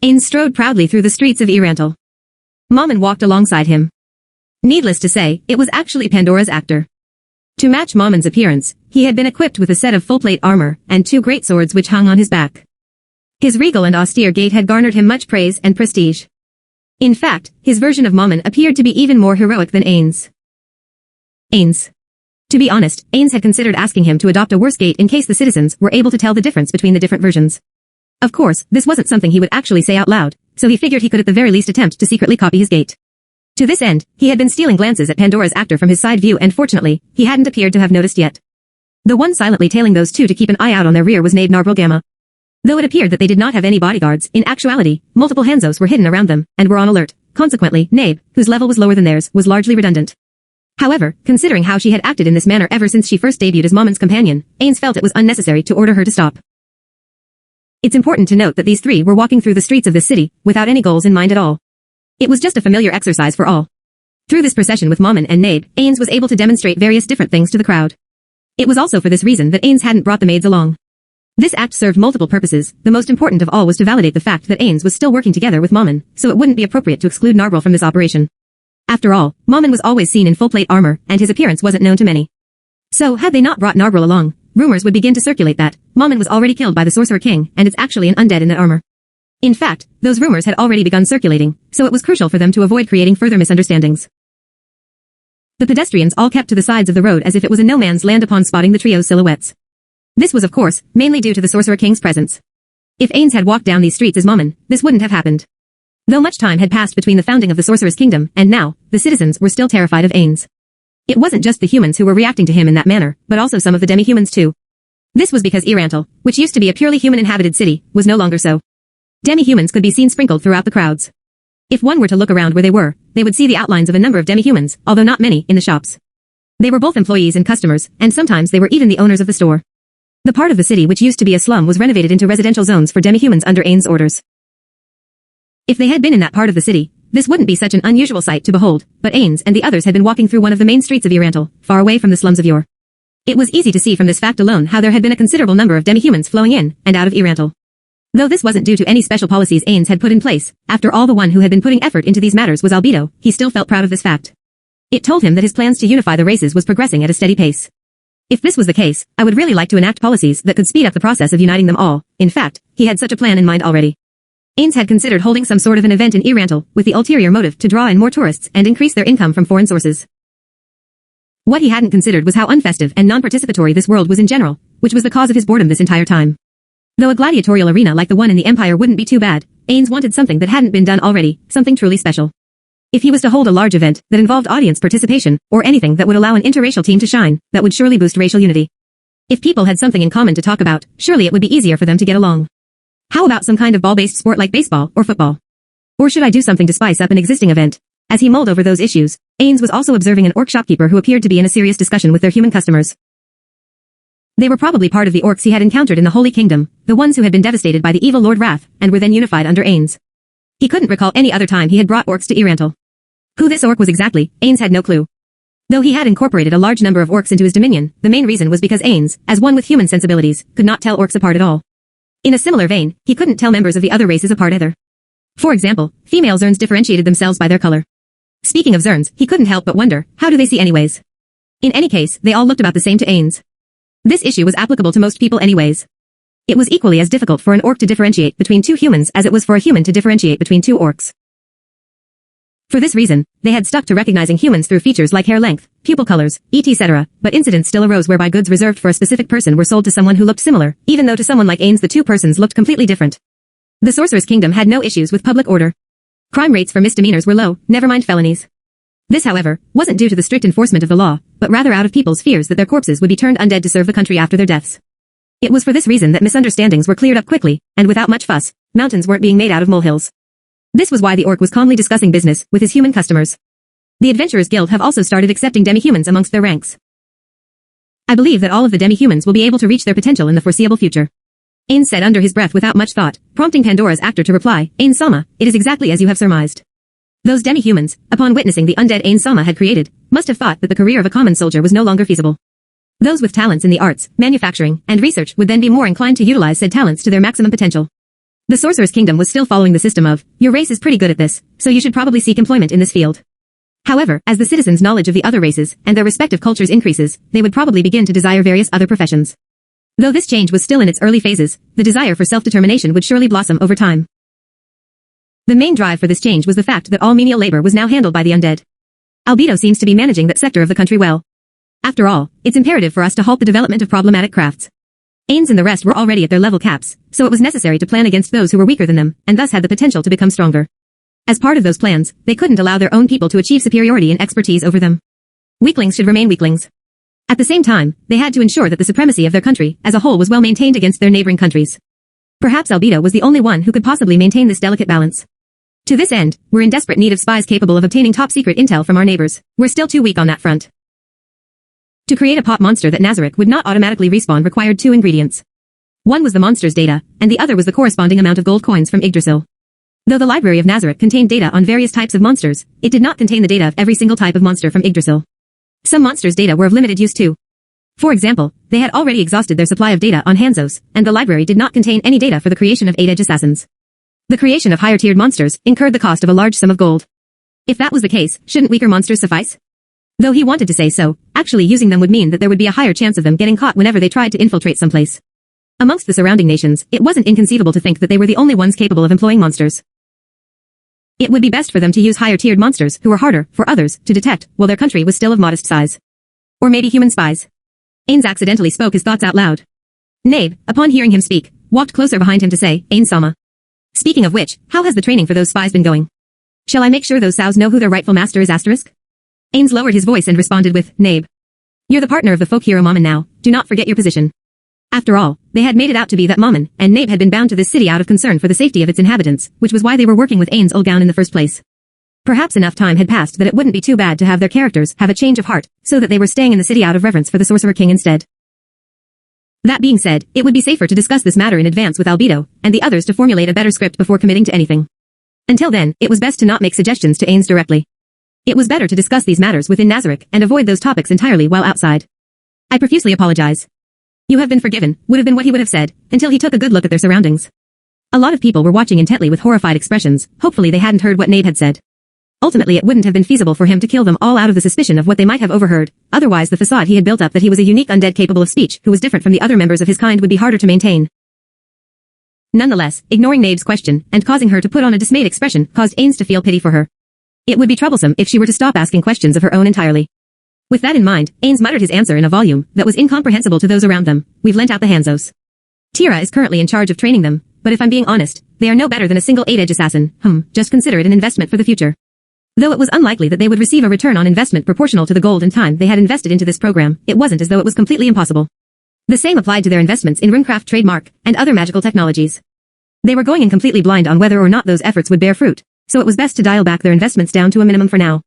Ains strode proudly through the streets of E-Rantel. Mammon walked alongside him. Needless to say, it was actually Pandora's actor. To match Mammon's appearance, he had been equipped with a set of full-plate armor and 2 great swords which hung on his back. His regal and austere gait had garnered him much praise and prestige. In fact, his version of Mammon appeared to be even more heroic than Ains. Ains. To be honest, Ains had considered asking him to adopt a worse gait in case the citizens were able to tell the difference between the different versions. Of course, this wasn't something he would actually say out loud, so he figured he could at the very least attempt to secretly copy his gait. To this end, he had been stealing glances at Pandora's actor from his side view and fortunately, he hadn't appeared to have noticed yet. The one silently tailing those 2 to keep an eye out on their rear was Nabe Narbril Gamma. Though it appeared that they did not have any bodyguards, in actuality, multiple Hanzos were hidden around them, and were on alert. Consequently, Nabe, whose level was lower than theirs, was largely redundant. However, considering how she had acted in this manner ever since she first debuted as Mammon's companion, Ains felt it was unnecessary to order her to stop. It's important to note that these 3 were walking through the streets of this city, without any goals in mind at all. It was just a familiar exercise for all. Through this procession with Mammon and Nabe, Ains was able to demonstrate various different things to the crowd. It was also for this reason that Ains hadn't brought the maids along. This act served multiple purposes, the most important of all was to validate the fact that Ains was still working together with Mammon, so it wouldn't be appropriate to exclude Narbril from this operation. After all, Mammon was always seen in full-plate armor, and his appearance wasn't known to many. So had they not brought Narbril along, rumors would begin to circulate that Mammon was already killed by the Sorcerer King, and it's actually an undead in that armor. In fact, those rumors had already begun circulating, so it was crucial for them to avoid creating further misunderstandings. The pedestrians all kept to the sides of the road as if it was a no-man's land upon spotting the trio's silhouettes. This was of course, mainly due to the Sorcerer King's presence. If Ains had walked down these streets as Mammon, this wouldn't have happened. Though much time had passed between the founding of the Sorcerer's Kingdom and now, the citizens were still terrified of Ains. It wasn't just the humans who were reacting to him in that manner, but also some of the demi-humans too. This was because E-Rantel, which used to be a purely human-inhabited city, was no longer so. Demi-humans could be seen sprinkled throughout the crowds. If one were to look around where they were, they would see the outlines of a number of demi-humans, although not many, in the shops. They were both employees and customers, and sometimes they were even the owners of the store. The part of the city which used to be a slum was renovated into residential zones for demi-humans under Ains' orders. If they had been in that part of the city, this wouldn't be such an unusual sight to behold, but Ains and the others had been walking through one of the main streets of E-Rantel, far away from the slums of yore. It was easy to see from this fact alone how there had been a considerable number of demi-humans flowing in and out of E-Rantel. Though this wasn't due to any special policies Ains had put in place, after all the one who had been putting effort into these matters was Albedo, he still felt proud of this fact. It told him that his plans to unify the races was progressing at a steady pace. If this was the case, I would really like to enact policies that could speed up the process of uniting them all. In fact, he had such a plan in mind already. Ains had considered holding some sort of an event in E-Rantel, with the ulterior motive to draw in more tourists and increase their income from foreign sources. What he hadn't considered was how unfestive and non-participatory this world was in general, which was the cause of his boredom this entire time. Though a gladiatorial arena like the one in the Empire wouldn't be too bad, Ains wanted something that hadn't been done already, something truly special. If he was to hold a large event that involved audience participation, or anything that would allow an interracial team to shine, that would surely boost racial unity. If people had something in common to talk about, surely it would be easier for them to get along. How about some kind of ball-based sport like baseball or football? Or should I do something to spice up an existing event? As he mulled over those issues, Ains was also observing an orc shopkeeper who appeared to be in a serious discussion with their human customers. They were probably part of the orcs he had encountered in the Holy Kingdom, the ones who had been devastated by the evil Lord Wrath, and were then unified under Ains. He couldn't recall any other time he had brought orcs to E-Rantel. Who this orc was exactly, Ains had no clue. Though he had incorporated a large number of orcs into his dominion, the main reason was because Ains, as one with human sensibilities, could not tell orcs apart at all. In a similar vein, he couldn't tell members of the other races apart either. For example, female Zerns differentiated themselves by their color. Speaking of Zerns, he couldn't help but wonder, how do they see anyways? In any case, they all looked about the same to Ains. This issue was applicable to most people anyways. It was equally as difficult for an orc to differentiate between two humans as it was for a human to differentiate between two orcs. For this reason, they had stuck to recognizing humans through features like hair length, pupil colors, etc., but incidents still arose whereby goods reserved for a specific person were sold to someone who looked similar, even though to someone like Ains the two persons looked completely different. The Sorcerer's Kingdom had no issues with public order. Crime rates for misdemeanors were low, never mind felonies. This, however, wasn't due to the strict enforcement of the law, but rather out of people's fears that their corpses would be turned undead to serve the country after their deaths. It was for this reason that misunderstandings were cleared up quickly, and without much fuss, mountains weren't being made out of molehills. This was why the orc was calmly discussing business with his human customers. The Adventurers Guild have also started accepting demi-humans amongst their ranks. I believe that all of the demi-humans will be able to reach their potential in the foreseeable future. Ains said under his breath without much thought, prompting Pandora's actor to reply, Ains-sama, it is exactly as you have surmised. Those demi-humans, upon witnessing the undead Ains-sama had created, must have thought that the career of a common soldier was no longer feasible. Those with talents in the arts, manufacturing, and research would then be more inclined to utilize said talents to their maximum potential. The Sorceress Kingdom was still following the system of, your race is pretty good at this, so you should probably seek employment in this field. However, as the citizens' knowledge of the other races and their respective cultures increases, they would probably begin to desire various other professions. Though this change was still in its early phases, the desire for self-determination would surely blossom over time. The main drive for this change was the fact that all menial labor was now handled by the undead. Albedo seems to be managing that sector of the country well. After all, it's imperative for us to halt the development of problematic crafts. Ains and the rest were already at their level caps, so it was necessary to plan against those who were weaker than them, and thus had the potential to become stronger. As part of those plans, they couldn't allow their own people to achieve superiority in expertise over them. Weaklings should remain weaklings. At the same time, they had to ensure that the supremacy of their country as a whole was well maintained against their neighboring countries. Perhaps Albedo was the only one who could possibly maintain this delicate balance. To this end, we're in desperate need of spies capable of obtaining top-secret intel from our neighbors. We're still too weak on that front. To create a pop monster that Nazarick would not automatically respawn required 2 ingredients. One was the monster's data, and the other was the corresponding amount of gold coins from Yggdrasil. Though the library of Nazarick contained data on various types of monsters, it did not contain the data of every single type of monster from Yggdrasil. Some monsters' data were of limited use too. For example, they had already exhausted their supply of data on Hanzos, and the library did not contain any data for the creation of 8-edge assassins. The creation of higher-tiered monsters incurred the cost of a large sum of gold. If that was the case, shouldn't weaker monsters suffice? Though he wanted to say so, actually using them would mean that there would be a higher chance of them getting caught whenever they tried to infiltrate someplace. Amongst the surrounding nations, it wasn't inconceivable to think that they were the only ones capable of employing monsters. It would be best for them to use higher-tiered monsters who were harder for others to detect while their country was still of modest size. Or maybe human spies. Ains accidentally spoke his thoughts out loud. Nabe, upon hearing him speak, walked closer behind him to say, Ains-sama. Speaking of which, how has the training for those spies been going? Shall I make sure those sows know who their rightful master is asterisk? Ains lowered his voice and responded with, Nabe. You're the partner of the folk hero Mammon now, do not forget your position. After all, they had made it out to be that Mammon and Nabe had been bound to this city out of concern for the safety of its inhabitants, which was why they were working with Ains Ulgaun in the first place. Perhaps enough time had passed that it wouldn't be too bad to have their characters have a change of heart, so that they were staying in the city out of reverence for the Sorcerer King instead. That being said, it would be safer to discuss this matter in advance with Albedo, and the others to formulate a better script before committing to anything. Until then, it was best to not make suggestions to Ains directly. It was better to discuss these matters within Nazarick and avoid those topics entirely while outside. I profusely apologize. You have been forgiven, would have been what he would have said, until he took a good look at their surroundings. A lot of people were watching intently with horrified expressions, hopefully they hadn't heard what Nabe had said. Ultimately it wouldn't have been feasible for him to kill them all out of the suspicion of what they might have overheard, otherwise the facade he had built up that he was a unique undead capable of speech who was different from the other members of his kind would be harder to maintain. Nonetheless, ignoring Nabe's question, and causing her to put on a dismayed expression, caused Ains to feel pity for her. It would be troublesome if she were to stop asking questions of her own entirely. With that in mind, Ains muttered his answer in a volume that was incomprehensible to those around them. We've lent out the Hanzos. Tira is currently in charge of training them, but if I'm being honest, they are no better than a single 8-edge assassin. Just consider it an investment for the future. Though it was unlikely that they would receive a return on investment proportional to the gold and time they had invested into this program, it wasn't as though it was completely impossible. The same applied to their investments in runecraft trademark and other magical technologies. They were going in completely blind on whether or not those efforts would bear fruit, so it was best to dial back their investments down to a minimum for now.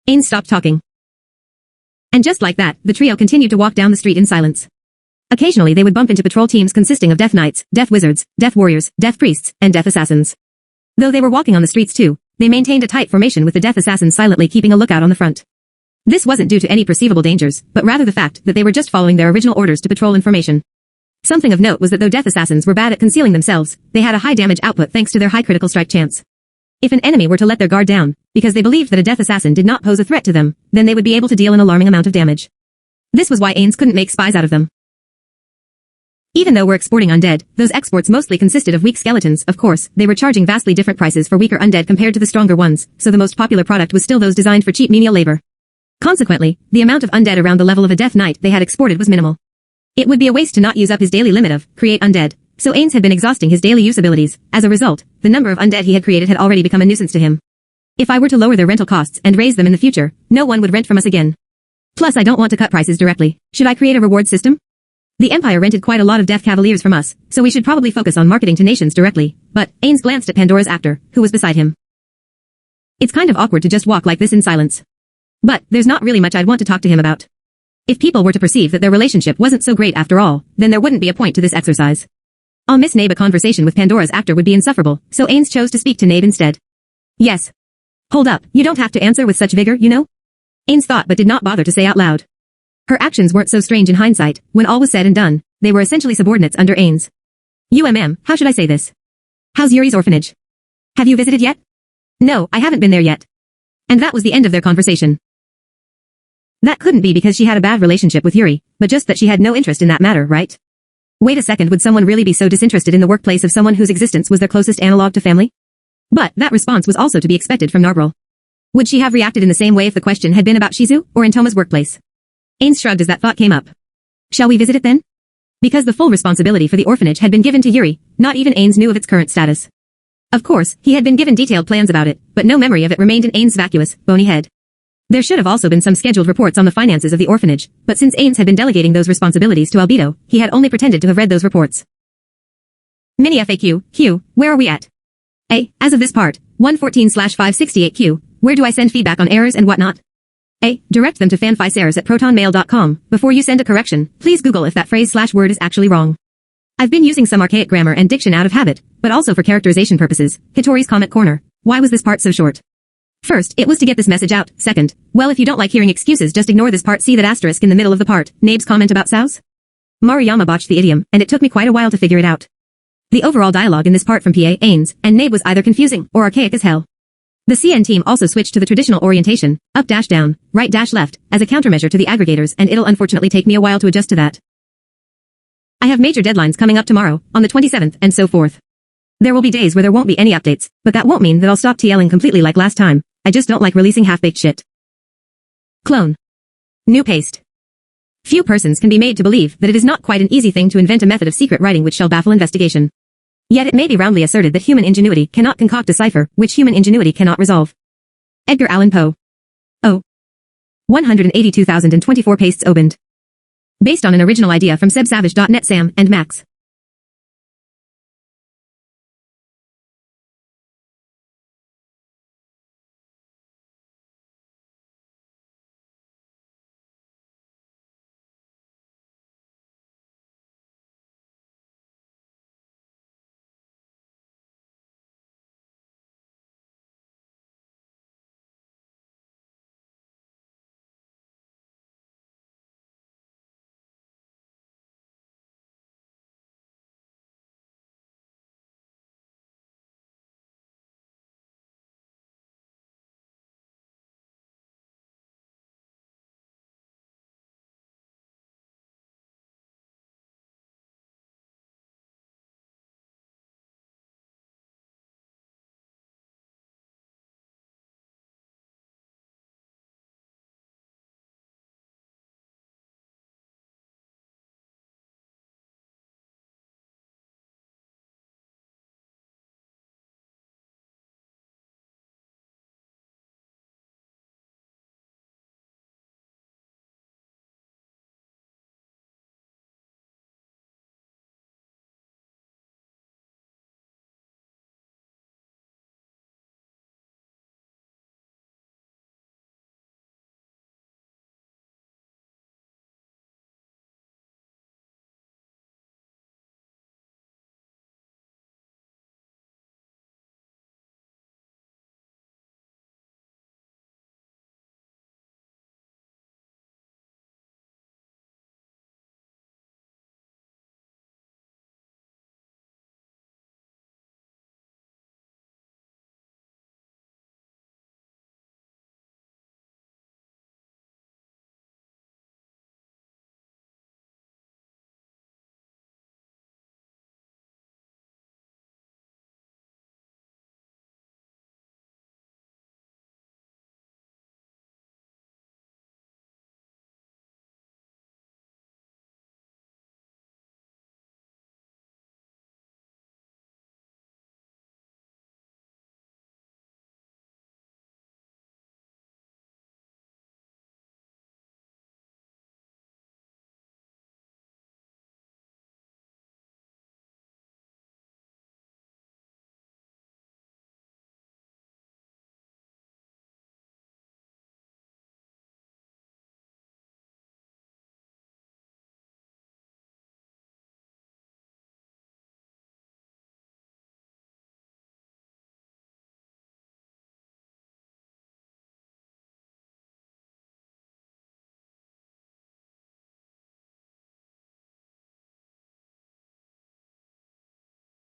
Ains stopped talking. And just like that, the trio continued to walk down the street in silence. Occasionally they would bump into patrol teams consisting of death knights, death wizards, death warriors, death priests, and death assassins. Though they were walking on the streets too, they maintained a tight formation with the death assassins silently keeping a lookout on the front. This wasn't due to any perceivable dangers, but rather the fact that they were just following their original orders to patrol in formation. Something of note was that though death assassins were bad at concealing themselves, they had a high damage output thanks to their high critical strike chance. If an enemy were to let their guard down, because they believed that a death assassin did not pose a threat to them, then they would be able to deal an alarming amount of damage. This was why Ains couldn't make spies out of them. Even though we're exporting undead, those exports mostly consisted of weak skeletons. Of course, they were charging vastly different prices for weaker undead compared to the stronger ones, so the most popular product was still those designed for cheap menial labor. Consequently, the amount of undead around the level of a death knight they had exported was minimal. It would be a waste to not use up his daily limit of create undead, so Ains had been exhausting his daily use abilities. As a result, the number of undead he had created had already become a nuisance to him. If I were to lower their rental costs and raise them in the future, no one would rent from us again. Plus I don't want to cut prices directly. Should I create a reward system? The Empire rented quite a lot of Death Cavaliers from us, so we should probably focus on marketing to nations directly. But, Ains glanced at Pandora's actor, who was beside him. It's kind of awkward to just walk like this in silence. But, there's not really much I'd want to talk to him about. If people were to perceive that their relationship wasn't so great after all, then there wouldn't be a point to this exercise. I'll miss Nabe. A conversation with Pandora's actor would be insufferable, so Ains chose to speak to Nabe instead. Yes. Hold up, you don't have to answer with such vigor, you know? Ains thought but did not bother to say out loud. Her actions weren't so strange in hindsight. When all was said and done, they were essentially subordinates under Ains. How should I say this? How's Yuri's orphanage? Have you visited yet? No, I haven't been there yet. And that was the end of their conversation. That couldn't be because she had a bad relationship with Yuri, but just that she had no interest in that matter, right? Wait a second, would someone really be so disinterested in the workplace of someone whose existence was their closest analog to family? But that response was also to be expected from Narbril. Would she have reacted in the same way if the question had been about Shizu or Intoma's workplace? Ains shrugged as that thought came up. Shall we visit it then? Because the full responsibility for the orphanage had been given to Yuri, not even Ains knew of its current status. Of course, he had been given detailed plans about it, but no memory of it remained in Ains' vacuous, bony head. There should have also been some scheduled reports on the finances of the orphanage, but since Ains had been delegating those responsibilities to Albedo, he had only pretended to have read those reports. Mini FAQ, Q, where are we at? A, as of this part, 114/568Q, where do I send feedback on errors and whatnot? A, direct them to fanficers@protonmail.com. Before you send a correction, please Google if that phrase/word is actually wrong. I've been using some archaic grammar and diction out of habit, but also for characterization purposes. Hitori's comment corner. Why was this part so short? First, it was to get this message out. Second, well, if you don't like hearing excuses, just ignore this part. See that asterisk in the middle of the part. Nabe's comment about sows? Maruyama botched the idiom, and it took me quite a while to figure it out. The overall dialogue in this part from PA, Ains, and Nabe was either confusing or archaic as hell. The CN team also switched to the traditional orientation, up-down, right-left, as a countermeasure to the aggregators, and it'll unfortunately take me a while to adjust to that. I have major deadlines coming up tomorrow, on the 27th, and so forth. There will be days where there won't be any updates, but that won't mean that I'll stop TLing completely like last time. I just don't like releasing half-baked shit. Clone. New paste. Few persons can be made to believe that it is not quite an easy thing to invent a method of secret writing which shall baffle investigation. Yet it may be roundly asserted that human ingenuity cannot concoct a cipher which human ingenuity cannot resolve. Edgar Allan Poe. 182,024 pastes opened. Based on an original idea from sebsavage.net Sam and Max.